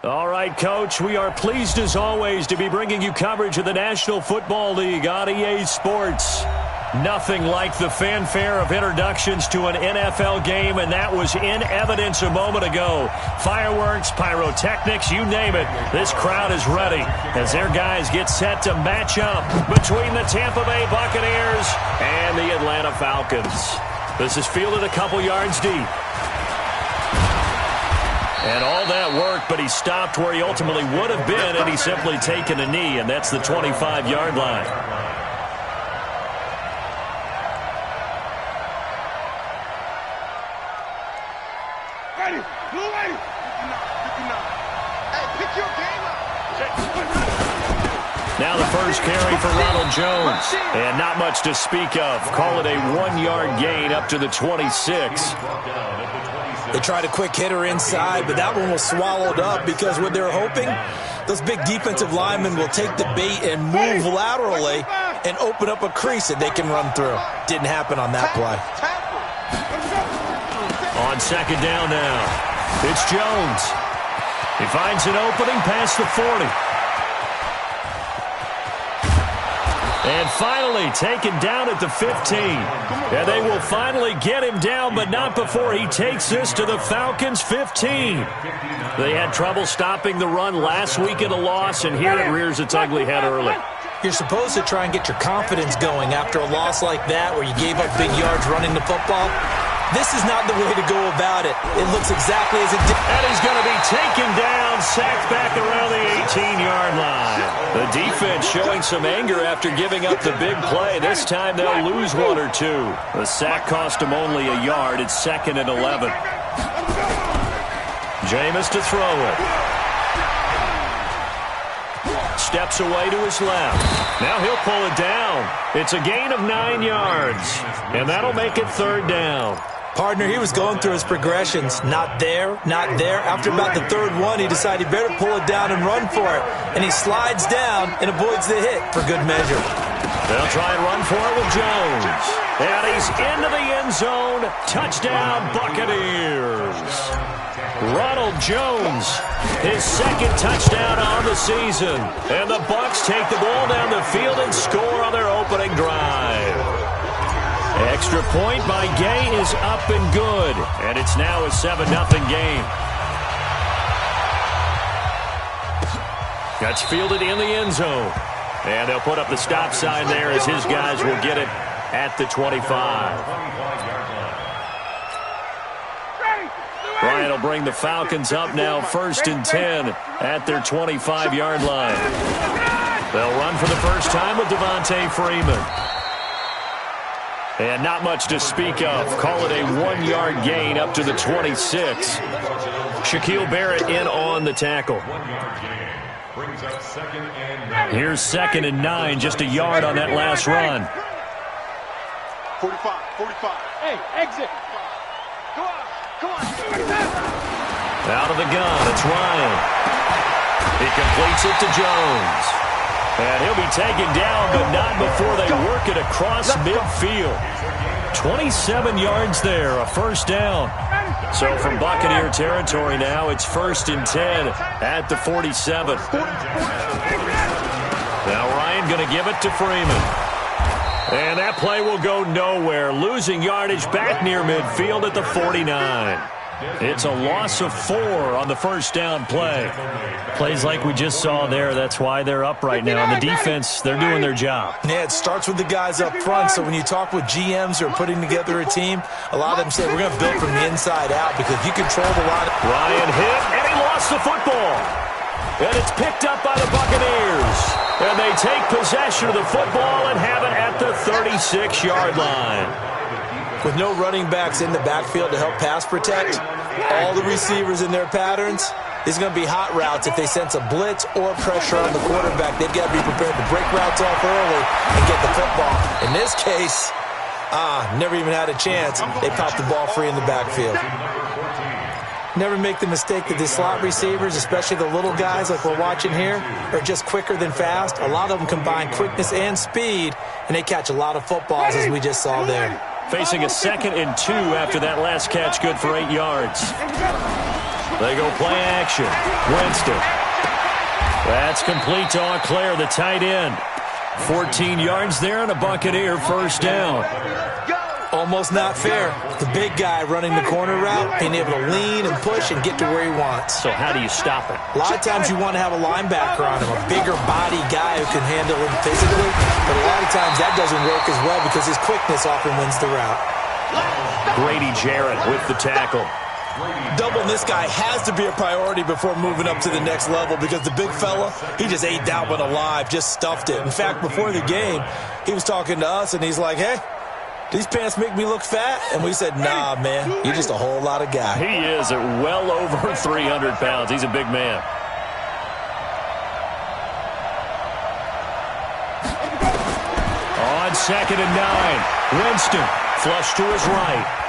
All right, Coach, we are pleased as always to be bringing you coverage of the National Football League on EA Sports. Nothing like the fanfare of introductions to an NFL game, and that was in evidence a moment ago. Fireworks, pyrotechnics, you name it. This crowd is ready as their guys get set to match up between the Tampa Bay Buccaneers and the Atlanta Falcons. This is fielded a couple yards deep. And all that work, but he stopped where he ultimately would have been, and he's simply taken a knee, and that's the 25-yard line. Ready, blue ready. 59. Hey, pick your game up. Now the first carry for Ronald Jones, and not much to speak of. Call it a 1-yard gain up to the 26. They tried a quick hitter inside, but that one was swallowed up because what they're hoping, those big defensive linemen will take the bait and move laterally and open up a crease that they can run through. Didn't happen on that play. On second down now, it's Jones. He finds an opening past the 40. And finally taken down at the 15. And they will finally get him down, but not before he takes this to the Falcons' 15. They had trouble stopping the run last week in a loss, and here it rears its ugly head early. You're supposed to try and get your confidence going after a loss like that where you gave up big yards running the football. This is not the way to go about it. It looks exactly as it did. And he's going to be taken down, sacked back around the 18-yard line. The defense showing some anger after giving up the big play. This time they'll lose one or two. The sack cost him only a yard. It's 2nd and 11. Jameis to throw it. Steps away to his left. Now he'll pull it down. It's a gain of 9 yards. And that'll make it 3rd down. Partner, he was going through his progressions. Not there, not there. After about the 3rd one, he decided he better pull it down and run for it. And he slides down and avoids the hit for good measure. They'll try and run for it with Jones. And he's into the end zone. Touchdown, Buccaneers. Ronald Jones, his 2nd touchdown on the season. And the Bucs take the ball down the field and score on their opening drive. Extra point by Gay is up and good. And it's now a 7-0 game. That's fielded in the end zone. And they'll put up the stop sign there as his guys will get it at the 25. Ryan will bring the Falcons up now 1st and 10 at their 25-yard line. They'll run for the first time with Devontae Freeman. And not much to speak of. Call it a 1-yard gain up to the 26. Shaquille Barrett in on the tackle. Here's 2nd and 9, just a yard on that last run. 45. Hey, exit. Come on. Out of the gun, it's Ryan. He completes it to Jones. And he'll be taken down, but not before they work it across midfield. 27 yards there, a 1st down. So from Buccaneer territory now, it's 1st and 10 at the 47. Now Ryan going to give it to Freeman. And that play will go nowhere, losing yardage back near midfield at the 49. It's a loss of 4 on the 1st down play. Plays like we just saw there, that's why they're up right now. And the defense, they're doing their job. Yeah, it starts with the guys up front. So when you talk with GMs who are putting together a team, a lot of them say we're going to build from the inside out because you control the line. Ryan hit, and he lost the football. And it's picked up by the Buccaneers. And they take possession of the football and have it at the 36-yard line. With no running backs in the backfield to help pass protect, all the receivers in their patterns, it's going to be hot routes if they sense a blitz or pressure on the quarterback. They've got to be prepared to break routes off early and get the football. In this case, never even had a chance. They popped the ball free in the backfield. Never make the mistake that the slot receivers, especially the little guys like we're watching here, are just quicker than fast. A lot of them combine quickness and speed, and they catch a lot of footballs as we just saw there. Facing a 2nd and 2 after that last catch, good for 8 yards. They go play action. Winston. That's complete to Auclair, the tight end. 14 yards there and a Buccaneer first down. Almost not fair. The big guy running the corner route, being able to lean and push and get to where he wants. So how do you stop it? A lot of times you want to have a linebacker on him, a bigger body guy who can handle him physically. But a lot of times that doesn't work as well because his quickness often wins the route. Grady Jarrett with the tackle. Doubling this guy has to be a priority before moving up to the next level because the big fella, he just ate that one alive, just stuffed it. In fact, before the game, he was talking to us, and he's like, hey, these pants make me look fat? And we said, nah, man, you're just a whole lot of guy. He is at well over 300 pounds. He's a big man. On 2nd and 9, Winston flush to his right.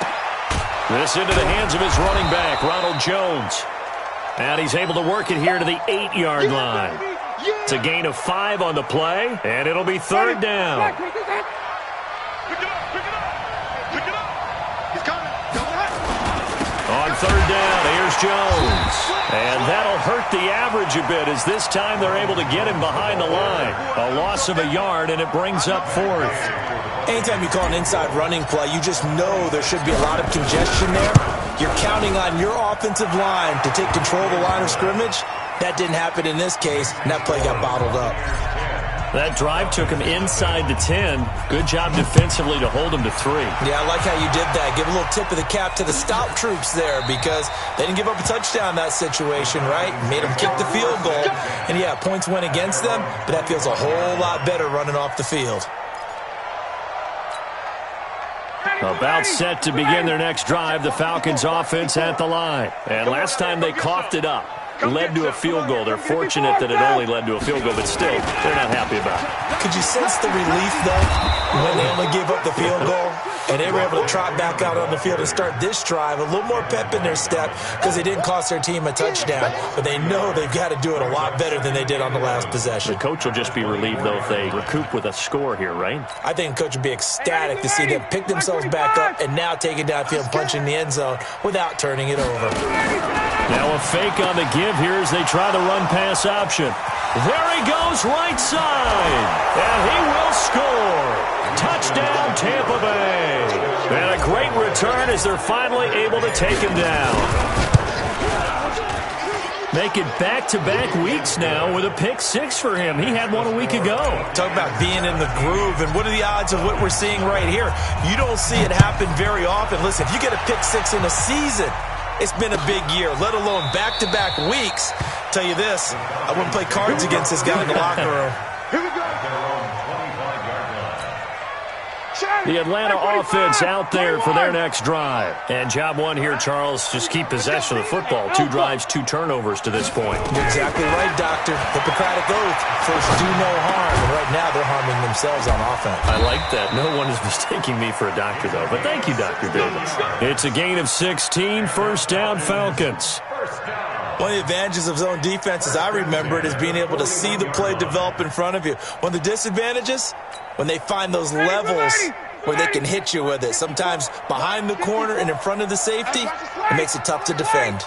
This into the hands of his running back, Ronald Jones. And he's able to work it here to the 8-yard line. It's a gain of 5 on the play, and it'll be 3rd down. On 3rd down, here's Jones. And that'll hurt the average a bit as this time they're able to get him behind the line. A loss of a yard, and it brings up 4th. Anytime you call an inside running play, you just know there should be a lot of congestion there. You're counting on your offensive line to take control of the line of scrimmage. That didn't happen in this case, and that play got bottled up. That drive took him inside the 10. Good job defensively to hold him to 3. Yeah, I like how you did that. Give a little tip of the cap to the stop troops there because they didn't give up a touchdown in that situation, right? Made them kick the field goal. And, yeah, points went against them, but that feels a whole lot better running off the field. About set to begin their next drive, the Falcons offense at the line. And last time they coughed it up, led to a field goal. They're fortunate that it only led to a field goal, but still, they're not happy about it. Could you sense the relief, though, when they only gave up the field goal? And they were able to trot back out on the field and start this drive. A little more pep in their step because they didn't cost their team a touchdown. But they know they've got to do it a lot better than they did on the last possession. The coach will just be relieved, though, if they recoup with a score here, right? I think the coach would be ecstatic to see them pick themselves back up and now take it downfield and punch in the end zone without turning it over. Now a fake on the give here as they try the run-pass option. There he goes, right side. And he will score. Touchdown, Tampa Bay. And a great return as they're finally able to take him down. Make it back-to-back weeks now with a pick 6 for him. He had one a week ago. Talk about being in the groove, and what are the odds of what we're seeing right here? You don't see it happen very often. Listen, if you get a pick 6 in a season, it's been a big year, let alone back-to-back weeks. Tell you this, I wouldn't play cards against this guy in the locker room. Here we go. The Atlanta offense out there for their next drive. And job one here, Charles, just keep possession of the football. 2 drives, 2 turnovers to this point. You're exactly right, Doctor. Hippocratic oath. First, do no harm. And right now, they're harming themselves on offense. I like that. No one is mistaking me for a doctor, though. But thank you, Dr. Davis. It's a gain of 16. First down, Falcons. One of the advantages of zone defense, as I remember it, is being able to see the play develop in front of you. One of the disadvantages, when they find those levels where they can hit you with it. Sometimes behind the corner and in front of the safety, it makes it tough to defend.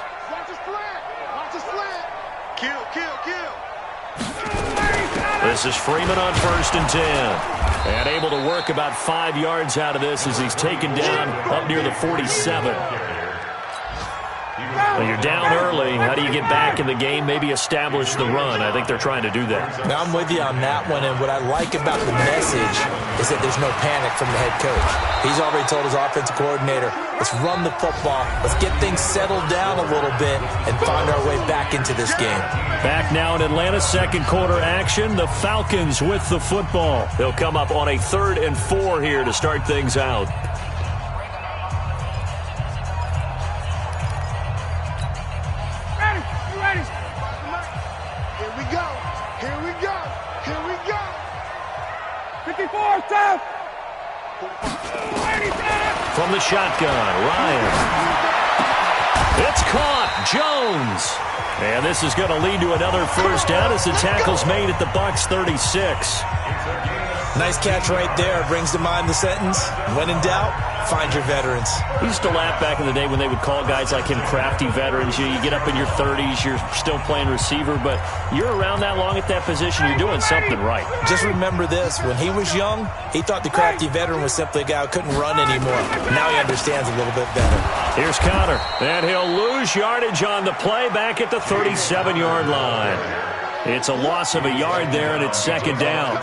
This is Freeman on 1st and 10. And able to work about 5 yards out of this as he's taken down up near the 47. Well, you're down early. How do you get back in the game? Maybe establish the run. I think they're trying to do that. Now, I'm with you on that one, and what I like about the message is that there's no panic from the head coach. He's already told his offensive coordinator, let's run the football, let's get things settled down a little bit, and find our way back into this game. Back now in Atlanta, second quarter action. The Falcons with the football. They'll come up on a 3rd and 4 here to start things out. From the shotgun, Ryan. It's caught. Jones. And this is going to lead to another first down as the tackle's made at the Bucs 36. Nice catch right there. Brings to mind the sentence, when in doubt, find your veterans. We used to laugh back in the day when they would call guys like him crafty veterans. You get up in your 30s, you're still playing receiver, but you're around that long at that position, you're doing something right. Just remember this. When he was young, he thought the crafty veteran was simply a guy who couldn't run anymore. Now he understands a little bit better. Here's Connor, and he'll lose yardage on the play back at the 37-yard line. It's a loss of a yard there, and it's second down.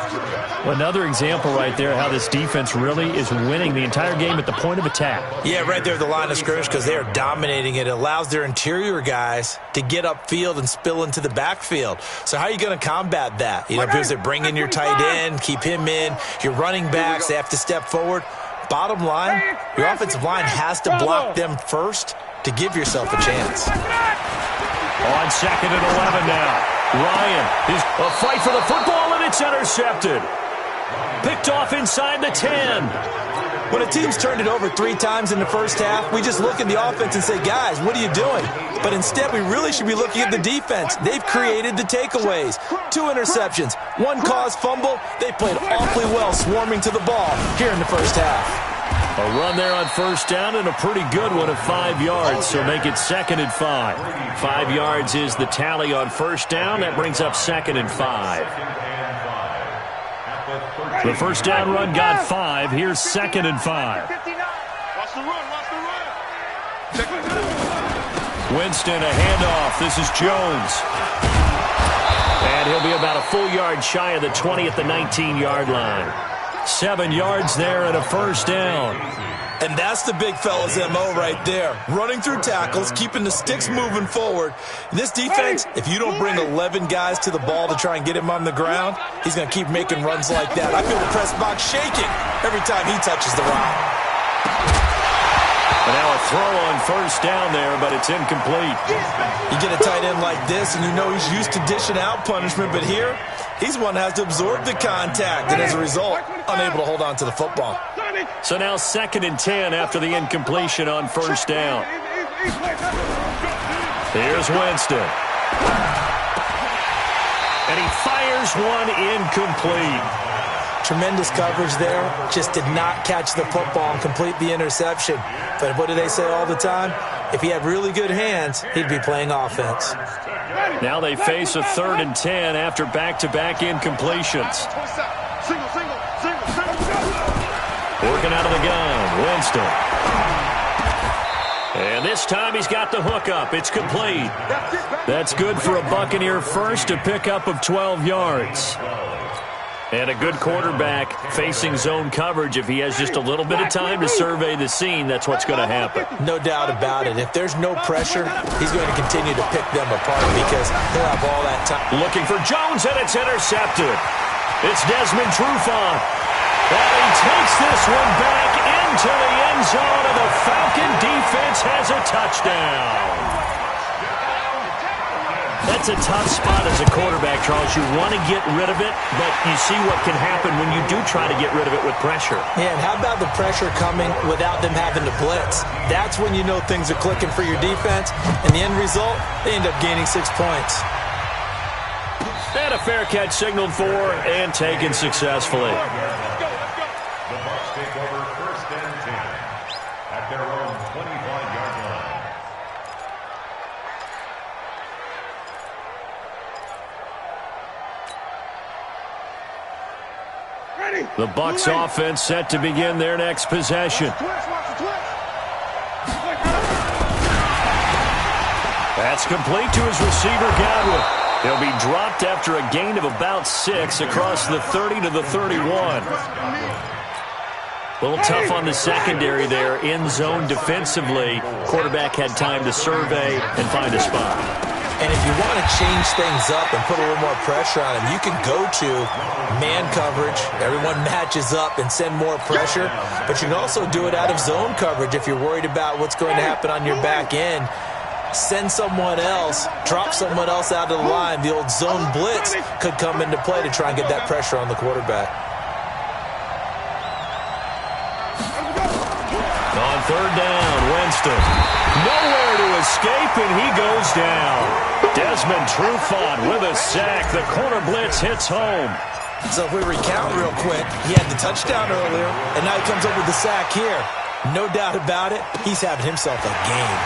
Another example right there how this defense really is winning the entire game at the point of attack. Yeah, right there at the line of scrimmage because they are dominating it. It allows their interior guys to get upfield and spill into the backfield. So how are you going to combat that? You know, because they bring in your tight end, keep him in. Your running backs, they have to step forward. Bottom line, your offensive line has to block them first to give yourself a chance. On second and 11 now. Ryan is a fight for the football, and it's intercepted. Picked off inside the 10. When a team's turned it over 3 times in the first half, we just look at the offense and say, guys, what are you doing? But instead, we really should be looking at the defense. They've created the takeaways. 2 interceptions, 1 caused fumble. They played awfully well swarming to the ball here in the first half. A run there on first down and a pretty good one of 5 yards, so make it second and 5. 5 yards is the tally on first down. That brings up second and 5. The first down run got 5. Here's second and 5. Winston, a handoff. This is Jones. And he'll be about a full yard shy of the 20 at the 19-yard line. 7 yards there and a first down. And that's the big fella's MO right there. Running through tackles, keeping the sticks moving forward. In this defense, if you don't bring 11 guys to the ball to try and get him on the ground, he's going to keep making runs like that. I feel the press box shaking every time he touches the rock. And now a throw on first down there, but it's incomplete. You get a tight end like this, and you know he's used to dishing out punishment, but here, he's one that has to absorb the contact, and as a result, unable to hold on to the football. So now second and 10 after the incompletion on first down. Here's Winston. And he fires one incomplete. Tremendous coverage there. Just did not catch the football and complete the interception. But what do they say all the time? If he had really good hands, he'd be playing offense. Now they face a third and 10 after back-to-back incompletions. Working out of the gun, Winston. And this time he's got the hook up. It's complete. That's good for a Buccaneer first, a pickup of 12 yards. And a good quarterback facing zone coverage. If he has just a little bit of time to survey the scene, that's what's going to happen. No doubt about it. If there's no pressure, he's going to continue to pick them apart because he'll have all that time. Looking for Jones, and it's intercepted. It's Desmond Trufant. And he takes this one back into the end zone, and the Falcon defense has a touchdown. That's a tough spot as a quarterback, Charles. You want to get rid of it, but you see what can happen when you do try to get rid of it with pressure. Yeah, and how about the pressure coming without them having to blitz? That's when you know things are clicking for your defense, and the end result, they end up gaining 6 points. And a fair catch signaled for and taken successfully. The Bucs take over first and 10 at their own 25-yard line. The Bucs offense set to begin their next possession. That's complete to his receiver, Godwin. He'll be dropped after a gain of about 6 across the 30 to the 31. A little tough on the secondary there. In zone defensively. Quarterback had time to survey and find a spot. And if you want to change things up and put a little more pressure on him, you can go to man coverage. Everyone matches up and send more pressure. But you can also do it out of zone coverage if you're worried about what's going to happen on your back end. Send someone else, drop someone else out of the line. The old zone blitz could come into play to try and get that pressure on the quarterback. On third down, Winston. Nowhere to escape, and he goes down. Desmond Trufant with a sack. The corner blitz hits home. So if we recount real quick, he had the touchdown earlier, and now he comes up with the sack here. No doubt about it, he's having himself a game.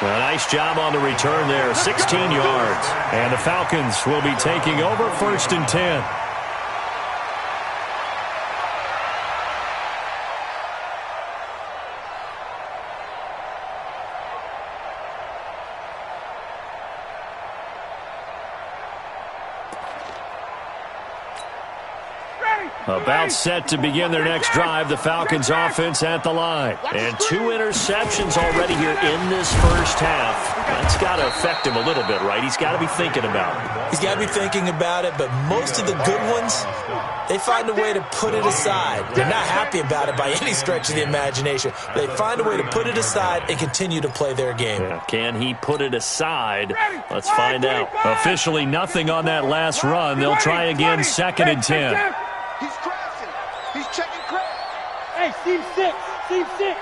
Well, nice job on the return there, 16 yards. And the Falcons will be taking over 1st and 10. About set to begin their next drive, the Falcons offense at the line. And 2 interceptions already here in this first half. That's got to affect him a little bit, right? He's got to be thinking about it. He's got to be thinking about it, but most of the good ones, they find a way to put it aside. They're not happy about it by any stretch of the imagination. They find a way to put it aside and continue to play their game. Yeah, can he put it aside? Let's find out. Officially nothing on that last run. They'll try again 2nd and 10. He's crashing. He's checking crash. Hey, Steve 6. Steve 6.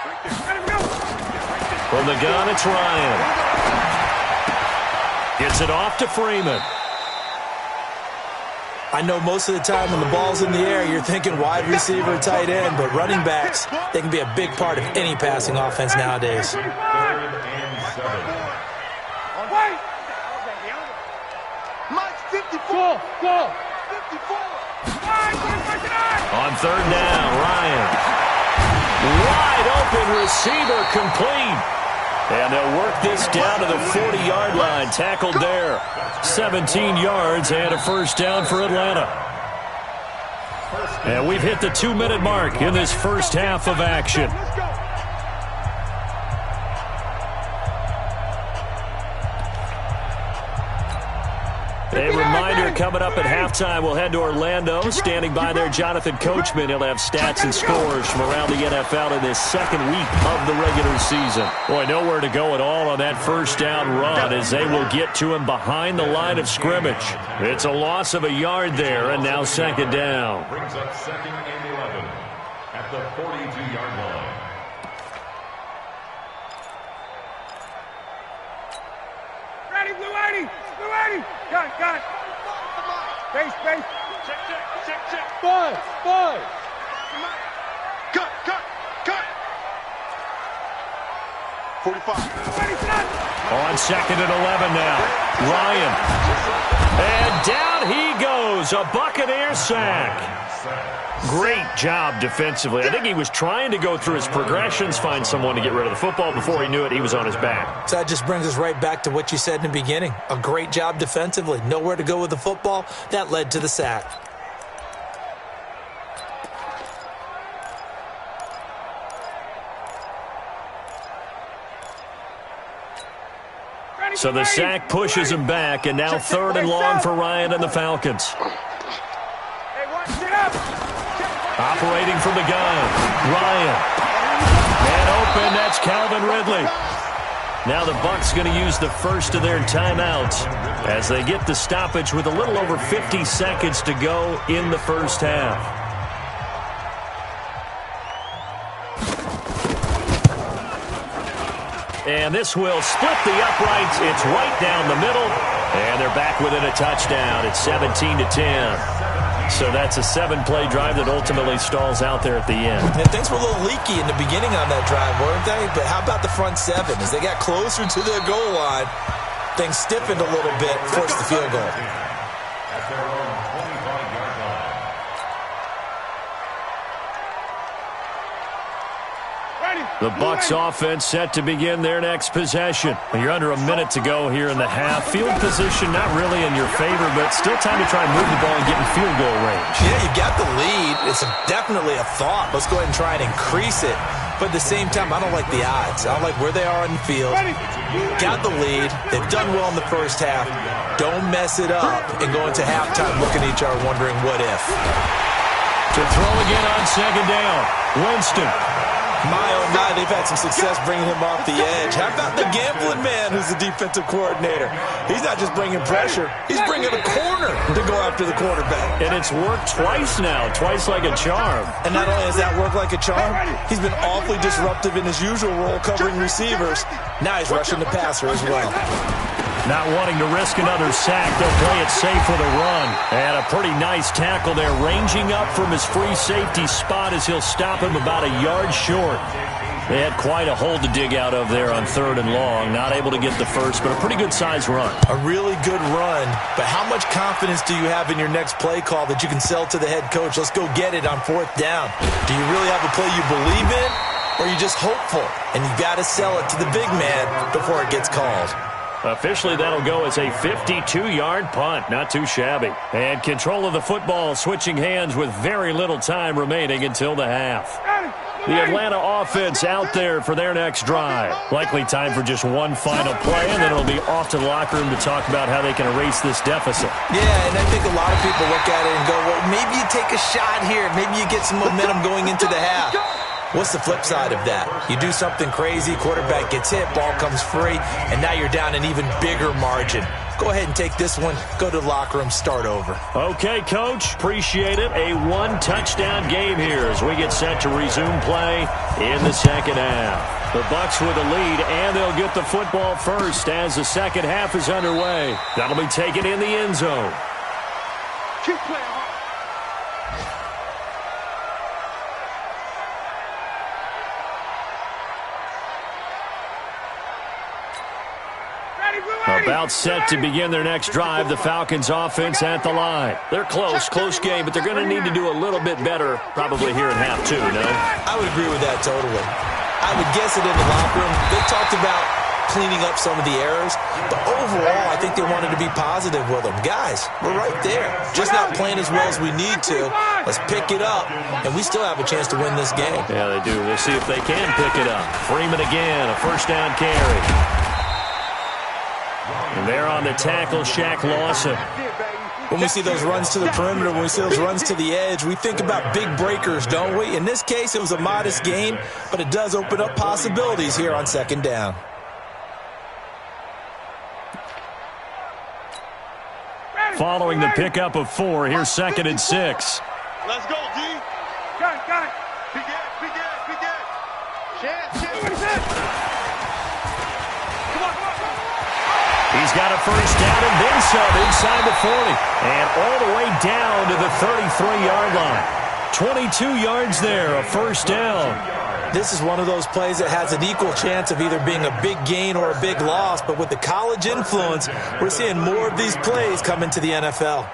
Right there. Let him go. From the gun, it's Ryan. Gets it off to Freeman. I know most of the time when the ball's in the air, you're thinking wide receiver, tight end, but running backs, they can be a big part of any passing offense nowadays. 3rd and 7. Wait. Mike, 54. Go. 54. On 3rd down, Ryan. Wide open receiver complete. And they'll work this down to the 40-yard line. Tackled there. 17 yards and a 1st down for Atlanta. And we've hit the 2-minute mark in this first half of action. A reminder, coming up at halftime, we'll head to Orlando. Standing by there, Jonathan Coachman. He'll have stats and scores from around the NFL in this 2nd week of the regular season. Boy, nowhere to go at all on that 1st down run as they will get to him behind the line of scrimmage. It's a loss of a yard there, and now 2nd down. Brings up 2nd and 11 at the 42-yard line. Ready, Blue 80. Blue 80. Got it. Space. Check. Five. Cut. 45. On 2nd and 11 now. Ryan. And down he goes. A Buccaneer sack. Great job defensively. I think he was trying to go through his progressions, find someone to get rid of the football. Before he knew it, he was on his back. So that just brings us right back to what you said in the beginning. A great job defensively. Nowhere to go with the football. That led to the sack. So the sack pushes him back, and now 3rd and long for Ryan and the Falcons. Hey, watch it up. Operating from the gun, Ryan. And open, that's Calvin Ridley. Now the Bucs going to use the first of their timeouts as they get the stoppage with a little over 50 seconds to go in the first half. And this will split the uprights. It's right down the middle. And they're back within a touchdown. It's 17-10. So that's a 7-play drive that ultimately stalls out there at the end. And things were a little leaky in the beginning on that drive, weren't they? But how about the front 7? As they got closer to the goal line, things stiffened a little bit, forced the field goal. At their own 25-yard line. The Bucs offense set to begin their next possession. You're under a minute to go here in the half. Field position not really in your favor, but still time to try and move the ball and get in field goal range. Yeah, you've got the lead. It's definitely a thought. Let's go ahead and try and increase it. But at the same time, I don't like the odds. I don't like where they are on the field. Got the lead. They've done well in the first half. Don't mess it up and go into halftime looking at each other wondering what if. To throw again on 2nd down. Winston. My, oh my, they've had some success bringing him off the edge. How about the gambling man who's the defensive coordinator? He's not just bringing pressure. He's bringing a corner to go after the quarterback. And it's worked twice now, twice like a charm. And not only has that worked like a charm, he's been awfully disruptive in his usual role covering receivers. Now he's rushing the passer as well. Not wanting to risk another sack, they'll play it safe with a run. And a pretty nice tackle there, ranging up from his free safety spot as he'll stop him about a yard short. They had quite a hole to dig out of there on 3rd and long. Not able to get the first, but a pretty good-sized run. A really good run, but how much confidence do you have in your next play call that you can sell to the head coach? Let's go get it on 4th down. Do you really have a play you believe in, or are you just hopeful? And you got to sell it to the big man before it gets called. Officially, that'll go as a 52-yard punt. Not too shabby. And control of the football switching hands with very little time remaining until the half. The Atlanta offense out there for their next drive. Likely time for just one final play, and then it'll be off to the locker room to talk about how they can erase this deficit. Yeah, and I think a lot of people look at it and go, well, maybe you take a shot here. Maybe you get some momentum going into the half. What's the flip side of that? You do something crazy, quarterback gets hit, ball comes free, and now you're down an even bigger margin. Go ahead and take this one, go to the locker room, start over. Okay, Coach, appreciate it. A one-touchdown game here as we get set to resume play in the second half. The Bucs with a lead, and they'll get the football first as the second half is underway. That'll be taken in the end zone. Keep playing hard. About set to begin their next drive, the Falcons offense at the line. They're close game, but they're going to need to do a little bit better probably here in half 2, no? I would agree with that totally. I would guess it in the locker room. They talked about cleaning up some of the errors, but overall, I think they wanted to be positive with them. Guys, we're right there. Just not playing as well as we need to. Let's pick it up, and we still have a chance to win this game. Yeah, they do. We'll see if they can pick it up. Freeman again, a first down carry. And there on the tackle, Shaq Lawson. When we see those runs to the perimeter, when we see those runs to the edge, we think about big breakers, don't we? In this case, it was a modest gain, but it does open up possibilities here on 2nd down. Following the pickup of 4, here's 2nd and 6. Let's go, D. Got it. Begin. Chance. He's got a first down and then some inside the 40. And all the way down to the 33-yard line. 22 yards there, a first down. This is one of those plays that has an equal chance of either being a big gain or a big loss. But with the college influence, we're seeing more of these plays come into the NFL.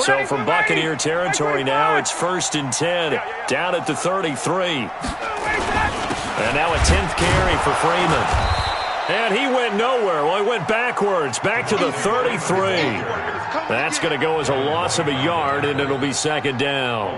So from Buccaneer territory now, it's 1st and 10, down at the 33. And now a 10th carry for Freeman. And he went nowhere. Well, he went backwards, back to the 33. That's going to go as a loss of a yard, and it'll be 2nd down.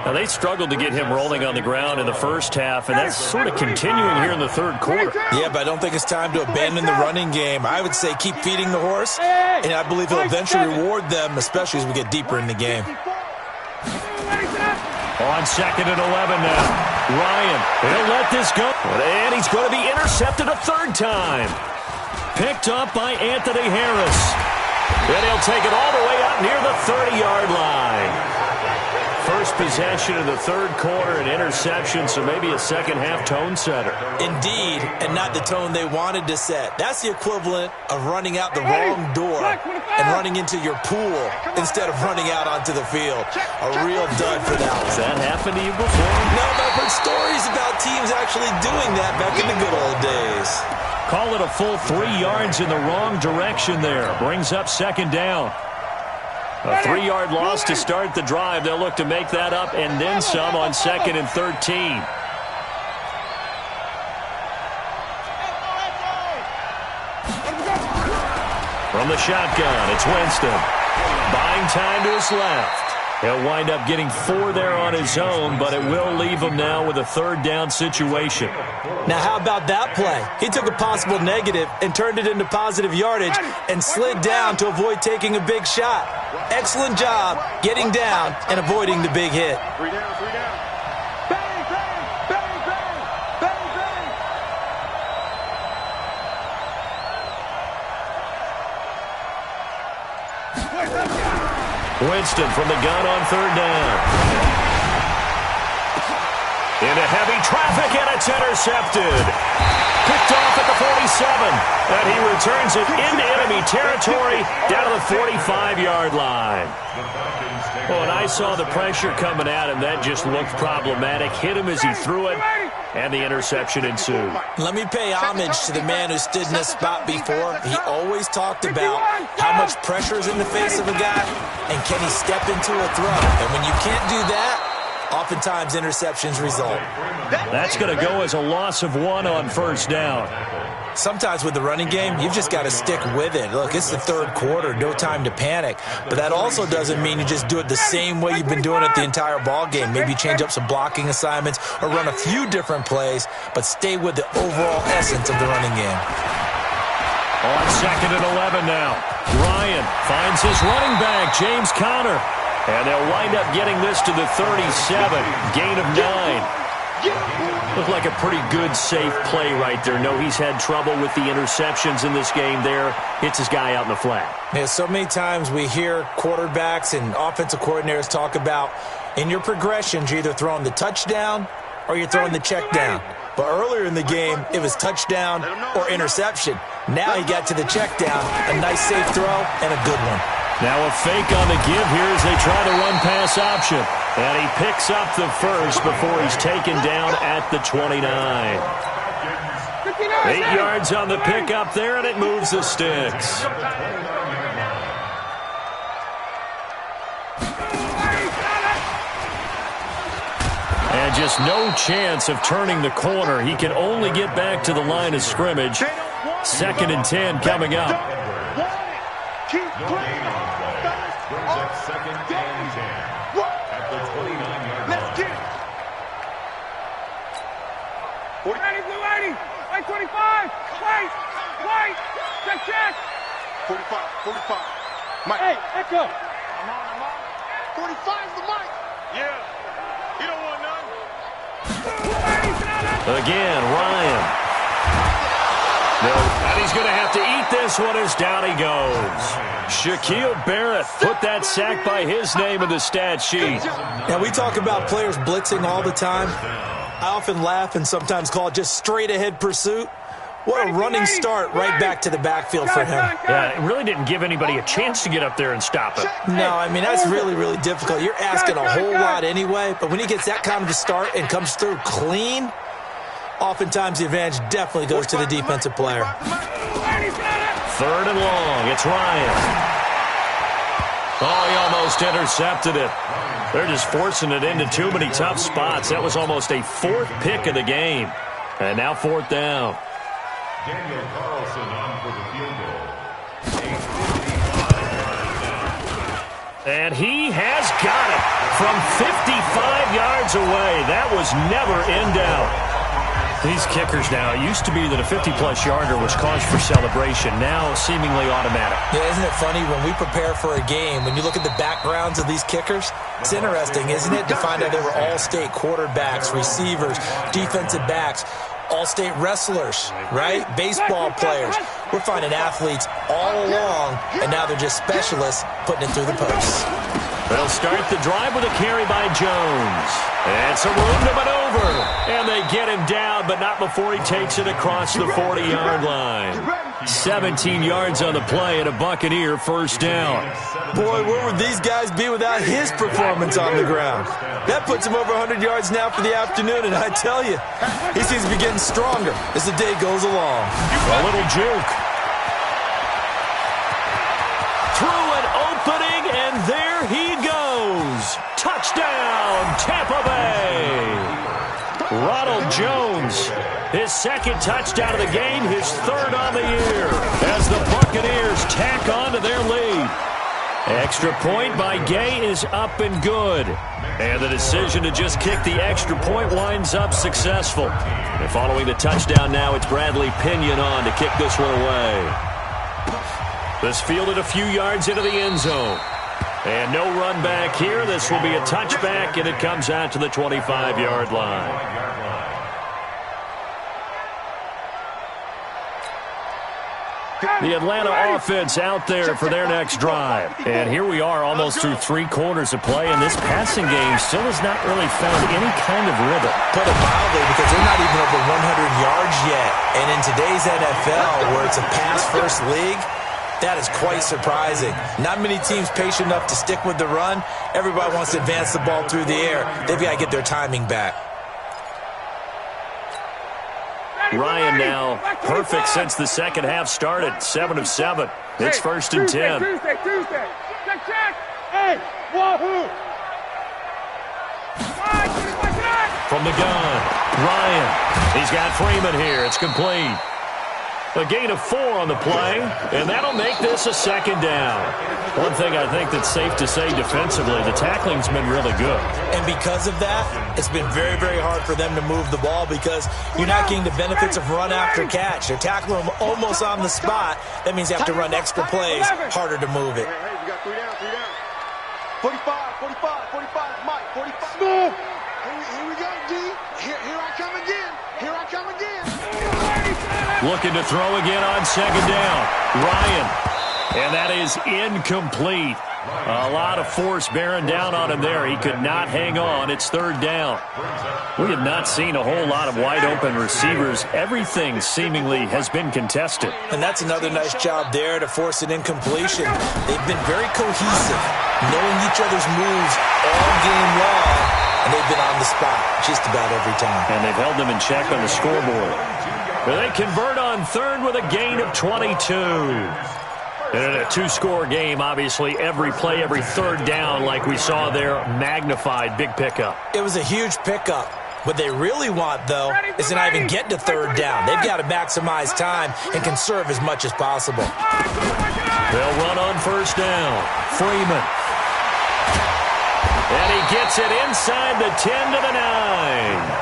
Now, they struggled to get him rolling on the ground in the first half, and that's sort of continuing here in the 3rd quarter. Yeah, but I don't think it's time to abandon the running game. I would say keep feeding the horse, and I believe he'll eventually reward them, especially as we get deeper in the game. On 2nd and 11 now. Ryan, he'll let this go. And he's going to be intercepted a 3rd time. Picked up by Anthony Harris. And he'll take it all the way out near the 30-yard line. First possession of the 3rd quarter, an interception, so maybe a second-half tone setter. Indeed, and not the tone they wanted to set. That's the equivalent of running out the wrong door and running into your pool instead of running out onto the field. A real dud for that one. Has that happened to you before? No, but I've heard stories about teams actually doing that back in the good old days. Call it a full 3 yards in the wrong direction there. Brings up 2nd down. A 3-yard loss to start the drive. They'll look to make that up and then some on 2nd and 13. From the shotgun, it's Winston. Buying time to his left. He'll wind up getting 4 there on his own, but it will leave him now with a 3rd down situation. Now, how about that play? He took a possible negative and turned it into positive yardage and slid down to avoid taking a big shot. Excellent job getting down and avoiding the big hit. 3 down. Bang, bang, bang, bang, bang, bang. Winston from the gun on 3rd down. Into heavy traffic, and it's intercepted. Picked off at the 47, and he returns it into enemy territory down to the 45-yard line. When I saw the pressure coming at him, that just looked problematic. Hit him as he threw it, and the interception ensued. Let me pay homage to the man who stood in this spot before. He always talked about how much pressure is in the face of a guy, and can he step into a throw. And when you can't do that, oftentimes interceptions result. That's going to go as a loss of 1 on first down. Sometimes with the running game, you've just got to stick with it. Look, it's the third quarter, no time to panic. But that also doesn't mean you just do it the same way you've been doing it the entire ball game. Maybe change up some blocking assignments or run a few different plays, but stay with the overall essence of the running game. On 2nd and 11 now. Ryan finds his running back, James Conner. And they'll wind up getting this to the 37. Gain of 9. Looked like a pretty good, safe play right there. No, he's had trouble with the interceptions in this game there. Hits his guy out in the flat. Yeah, so many times we hear quarterbacks and offensive coordinators talk about in your progressions, you're either throwing the touchdown or you're throwing the check down. But earlier in the game, it was touchdown or interception. Now he got to the check down, a nice safe throw, and a good one. Now a fake on the give here as they try the run-pass option. And he picks up the first before he's taken down at the 29. 8 yards on the pickup there, and it moves the sticks. And just no chance of turning the corner. He can only get back to the line of scrimmage. 2nd and 10 coming up. No gain on play. Brings up 2nd and 10 at the 29-yard line. Let's get it. 40. Blue 80. Right 25. Wait. Check. 45. Mike. Hey, echo. I'm on. 45's the mic. Yeah. You don't want none. Again, Ryan. No, and he's going to have to eat this one as down he goes. Shaquille Barrett put that sack by his name in the stat sheet. Now, we talk about players blitzing all the time. I often laugh and sometimes call it just straight-ahead pursuit. What a running start right back to the backfield for him. Yeah, it really didn't give anybody a chance to get up there and stop him. No, I mean, that's really, really difficult. You're asking a whole lot anyway, but when he gets that kind of a start and comes through clean, oftentimes the advantage definitely goes to the defensive player. 3rd and long. It's Ryan. Oh, he almost intercepted it. They're just forcing it into too many tough spots. That was almost a 4th pick of the game. And now 4th down. Daniel Carlson on for the field goal. And he has got it from 55 yards away. That was never in doubt. These kickers now, it used to be that a 50-plus yarder was cause for celebration. Now, seemingly automatic. Yeah, isn't it funny when we prepare for a game, when you look at the backgrounds of these kickers, it's interesting, isn't it, to find out they were all-state quarterbacks, receivers, defensive backs, all-state wrestlers, right? Baseball players. We're finding athletes all along, and now they're just specialists putting it through the posts. They'll start the drive with a carry by Jones. And some room to maneuver. And they get him down, but not before he takes it across the 40-yard line. 17 yards on the play and a Buccaneer first down. Boy, where would these guys be without his performance on the ground? That puts him over 100 yards now for the afternoon, and I tell you, he seems to be getting stronger as the day goes along. A little juke. Through an opening, and there he goes. Touchdown, Tampa Bay. Ronald Jones, his 2nd touchdown of the game, his 3rd on the year, as the Buccaneers tack on to their lead. Extra point by Gay is up and good. And the decision to just kick the extra point winds up successful. And following the touchdown now, it's Bradley Pinion on to kick this one away. This fielded a few yards into the end zone. And no run back here. This will be a touchback, and it comes out to the 25-yard line. The Atlanta offense out there for their next drive. And here we are almost through 3 quarters of play, and this passing game still has not really found any kind of rhythm. Put it mildly, because they're not even over 100 yards yet. And in today's NFL, where it's a pass-first league, that is quite surprising. Not many teams patient enough to stick with the run. Everybody wants to advance the ball through the air. They've got to get their timing back. Ryan now perfect since the second half started. 7 of 7. It's 1st and 10. Tuesday. Check. Hey, wahoo. From the gun, Ryan. He's got Freeman here. It's complete. A gain of 4 on the play, and that'll make this a 2nd down. One thing I think that's safe to say defensively, the tackling's been really good. And because of that, it's been very, very hard for them to move the ball because you're not getting the benefits of run after catch. They're tackling them almost on the spot. That means you have to run extra plays, harder to move it. Hey, we got 3 down. 45, Mike, 45. Move. Here we go, D. Here I come again. Looking to throw again on 2nd down. Ryan. And that is incomplete. A lot of force bearing down on him there. He could not hang on. It's 3rd down. We have not seen a whole lot of wide-open receivers. Everything seemingly has been contested. And that's another nice job there to force an incompletion. They've been very cohesive, knowing each other's moves all game long, and they've been on the spot just about every time. And they've held them in check on the scoreboard. They convert on 3rd with a gain of 22. And in a 2-score game, obviously, every play, every 3rd down, like we saw there, magnified, big pickup. It was a huge pickup. What they really want, though, is to not even get to 3rd down. They've got to maximize time and conserve as much as possible. They'll run on 1st down. Freeman. And he gets it inside the 10 to the 9.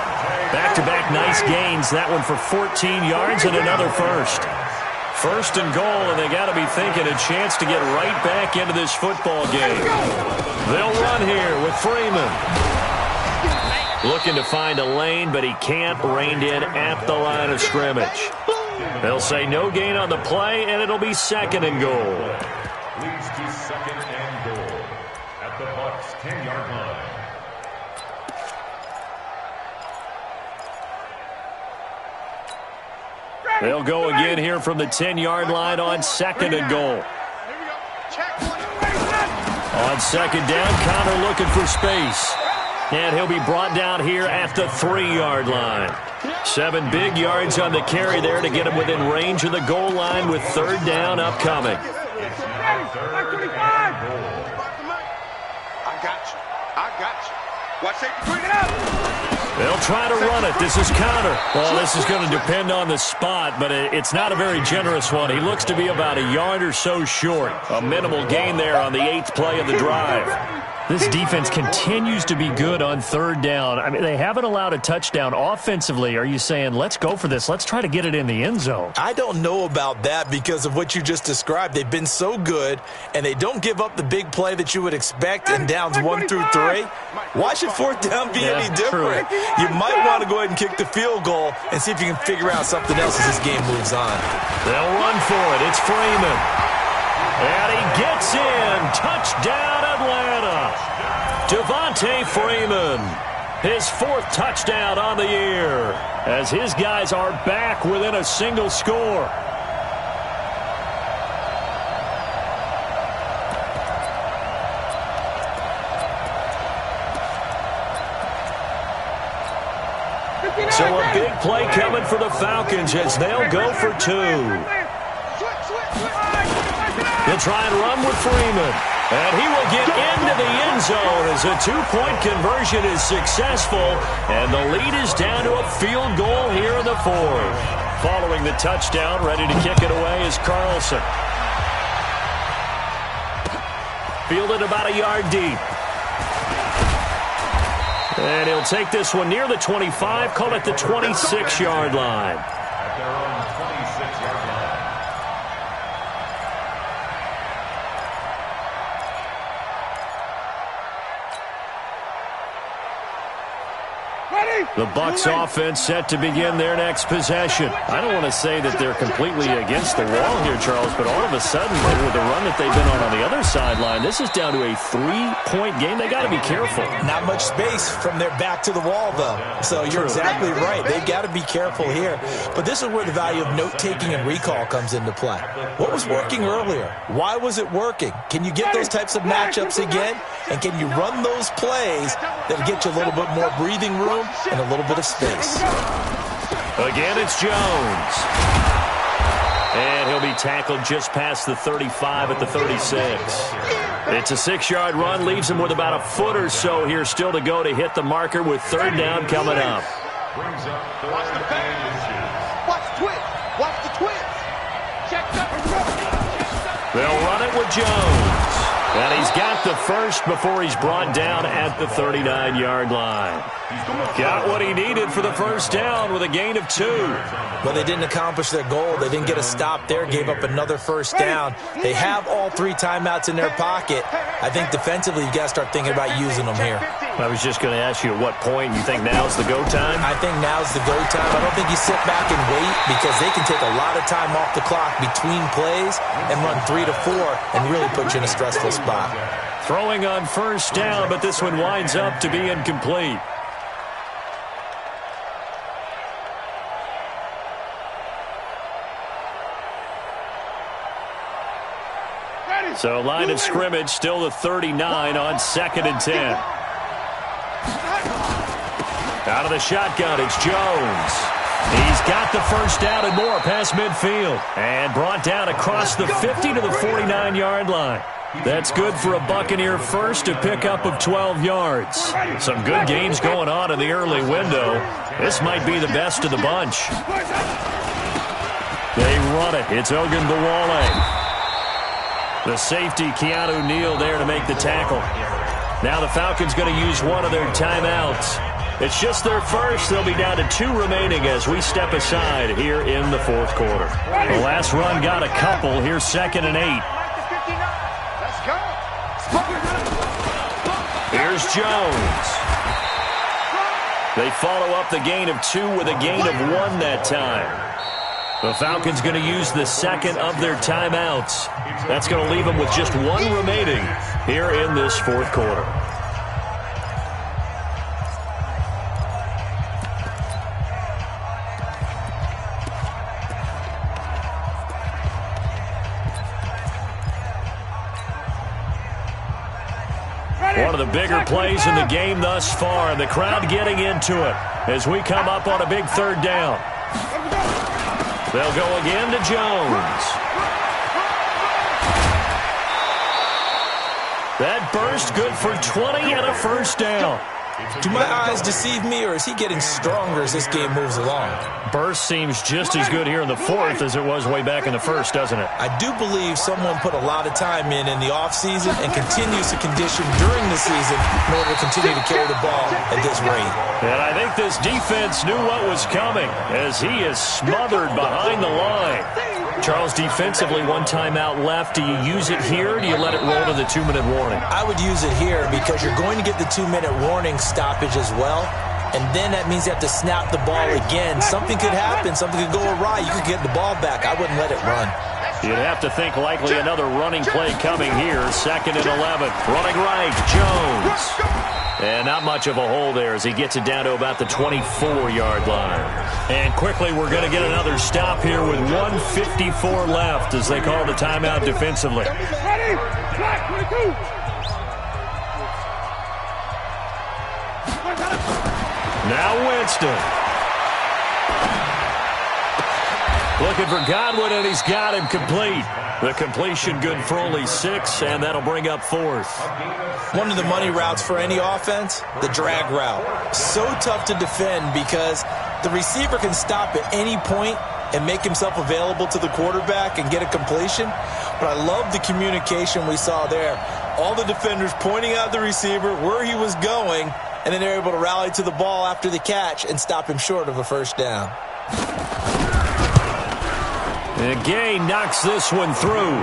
Back-to-back nice gains. That one for 14 yards and another 1st. 1st and goal, and they got to be thinking a chance to get right back into this football game. They'll run here with Freeman. Looking to find a lane, but he can't. Reined in at the line of scrimmage. They'll say no gain on the play, and it'll be 2nd and goal. Leads to 2nd and goal at the Bucs' 10-yard line. They'll go again here from the 10-yard line on 2nd and goal. On 2nd down, Connor looking for space. And he'll be brought down here at the 3-yard line. 7 big yards on the carry there to get him within range of the goal line with 3rd down upcoming. I got you. Watch safety, bring it up. They'll try to run it. This is Connor. Well, this is going to depend on the spot, but it's not a very generous one. He looks to be about a yard or so short. A minimal gain there on the 8th play of the drive. This defense continues to be good on 3rd down. I mean, they haven't allowed a touchdown offensively. Are you saying, let's go for this? Let's try to get it in the end zone. I don't know about that because of what you just described. They've been so good, and they don't give up the big play that you would expect in downs 1 through 3. Why should 4th down be any different? True. You might want to go ahead and kick the field goal and see if you can figure out something else as this game moves on. They'll run for it. It's Freeman. And he gets in. Touchdown, Atlanta. Devontae Freeman. His 4th touchdown on the year as his guys are back within a single score. So a big play coming for the Falcons as they'll go for 2. He'll try and run with Freeman. And he will get into the end zone as a 2-point conversion is successful. And the lead is down to a field goal here in the 4th. Following the touchdown, ready to kick it away is Carlson. Fielded about a yard deep. And he'll take this one near the 25, call it the 26-yard line. At their own 26-yard line. The Bucs offense set to begin their next possession. I don't want to say that they're completely against the wall here, Charles, but all of a sudden, with the run that they've been on the other sideline, this is down to a 3-point game. They got to be careful. Not much space from their back to the wall, though. So you're exactly right. They've got to be careful here. But this is where the value of note-taking and recall comes into play. What was working earlier? Why was it working? Can you get those types of matchups again? And can you run those plays that get you a little bit more breathing room and a little bit of space? Again, it's Jones. And he'll be tackled just past the 35 at the 36. It's a 6-yard run, leaves him with about a foot or so here still to go to hit the marker with third down coming up. Watch the fans. Watch the twist. Watch the twist. Check the... They'll run it with Jones. And he's got the first before he's brought down at the 39-yard line. Got what he needed for the first down with a gain of 2. Well, they didn't accomplish their goal. They didn't get a stop there, gave up another first down. They have all 3 timeouts in their pocket. I think defensively you've got to start thinking about using them here. I was just going to ask you at what point you think now's the go time? I think now's the go time. I don't think you sit back and wait because they can take a lot of time off the clock between plays and run 3 to 4 and really put you in a stressful spot. Throwing on first down, but this one winds up to be incomplete. So line of scrimmage still the 39 on 2nd and 10. Out of the shotgun, it's Jones. He's got the first down and more past midfield. And brought down across the 50 to the 49-yard line. That's good for a Buccaneer first, a pickup of 12 yards. Some good games going on in the early window. This might be the best of the bunch. They run it. It's Ogunbowale. The safety, Keanu Neal, there to make the tackle. Now the Falcons going to use one of their timeouts. It's just their first. They'll be down to 2 remaining as we step aside here in the 4th quarter. The last run got a couple. Here's 2nd and 8. Here's Jones. They follow up the gain of 2 with a gain of 1 that time. The Falcons going to use the second of their timeouts. That's going to leave them with just 1 remaining here in this 4th quarter. One of the bigger plays in the game thus far, and the crowd getting into it as we come up on a big 3rd down. They'll go again to Jones. That burst good for 20 and a first down. Do my eyes deceive me, or is he getting stronger as this game moves along? Burst seems just as good here in the 4th as it was way back in the 1st, doesn't it? I do believe someone put a lot of time in the offseason and continues to condition during the season in order to continue to carry the ball at this rate. And I think this defense knew what was coming as he is smothered behind the line. Charles, defensively, 1 timeout left. Do you use it here, or do you let it roll to the 2-minute warning? I would use it here because you're going to get the 2-minute warning stoppage as well. And then that means you have to snap the ball again. Something could happen. Something could go awry. You could get the ball back. I wouldn't let it run. You'd have to think likely another running play coming here. 2nd and 11. Running right, Jones. And not much of a hole there as he gets it down to about the 24-yard line. And quickly, we're going to get another stop here with 1:54 left as they call the timeout defensively. Ready? Flat 22. Now Winston. Looking for Godwin, and he's got him complete. The completion good for only 6, and that'll bring up 4th. One of the money routes for any offense, the drag route. So tough to defend because the receiver can stop at any point and make himself available to the quarterback and get a completion. But I love the communication we saw there. All the defenders pointing out the receiver, where he was going, and then they're able to rally to the ball after the catch and stop him short of a first down. And Gay knocks this one through.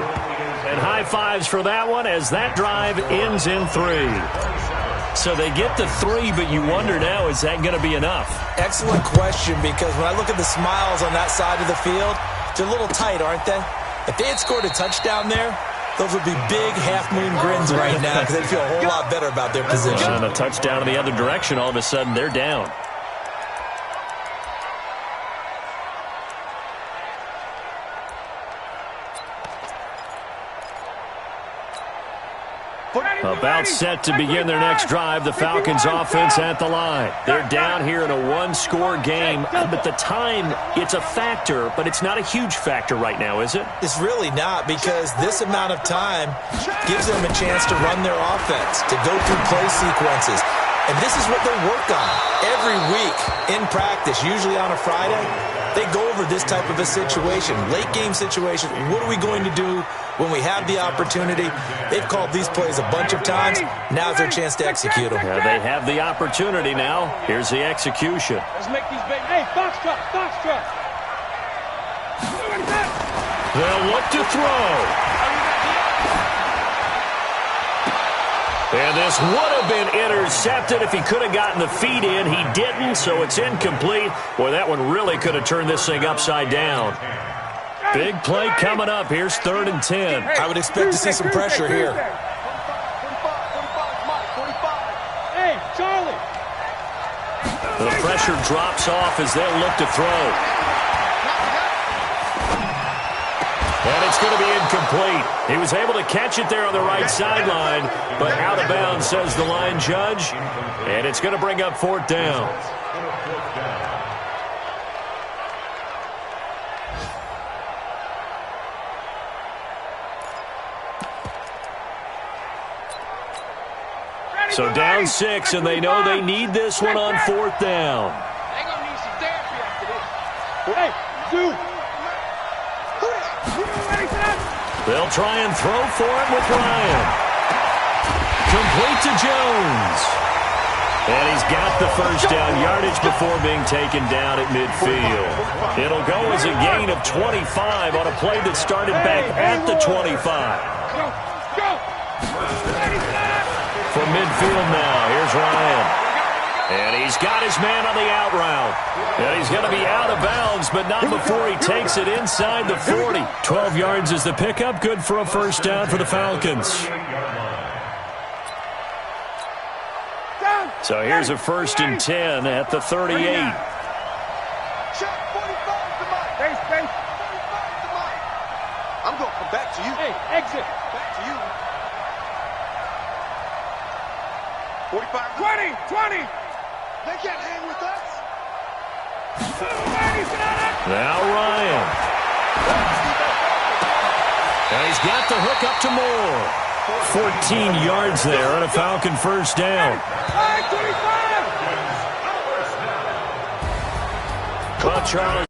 And high fives for that one as that drive ends in 3. So they get the 3, but you wonder now, is that going to be enough? Excellent question, because when I look at the smiles on that side of the field, they're a little tight, aren't they? If they had scored a touchdown there, those would be big half-moon grins right now because they'd feel a whole lot better about their position. And a touchdown in the other direction, all of a sudden they're down. About set to begin their next drive, the Falcons offense at the line. They're down here in a one-score game, but the time, it's a factor, but it's not a huge factor right now, is it? It's really not, because this amount of time gives them a chance to run their offense, to go through play sequences. And this is what they work on every week in practice, usually on a Friday. They go over this type of a situation, late-game situation. What are we going to do when we have the opportunity? They've called these plays a bunch of times. Now's their chance to execute them. Yeah, they have the opportunity now. Here's the execution. Let's make these big. Hey, box truck, box truck. They'll look to throw. And this would have been intercepted if he could have gotten the feet in. He didn't, so it's incomplete. Boy, that one really could have turned this thing upside down. Big play coming up. Here's 3rd and 10. I would expect to see some pressure here. Hey, Charlie. The pressure drops off as they'll look to throw. And it's going to be incomplete. He was able to catch it there on the right sideline, but out of bounds, says the line judge. And it's going to bring up 4th down. So down 6, and they know they need this one on 4th down. They're going to need some therapy after this. Hey, dude. They'll try and throw for it with Ryan. Complete to Jones. And he's got the first down yardage before being taken down at midfield. It'll go as a gain of 25 on a play that started back at the 25. From midfield now, here's Ryan. And he's got his man on the out route. And he's going to be out of bounds, but not before he takes it inside the 40. 12 yards is the pickup. Good for a first down for the Falcons. So here's a 1st and 10 at the 38. I'm going to come back to you. Hey, exit. Back to you. 45. 20. They can't hang with us. Now Ryan. And he's got the hook up to Moore. 14 yards there on a Falcon first down. Well, Charlie.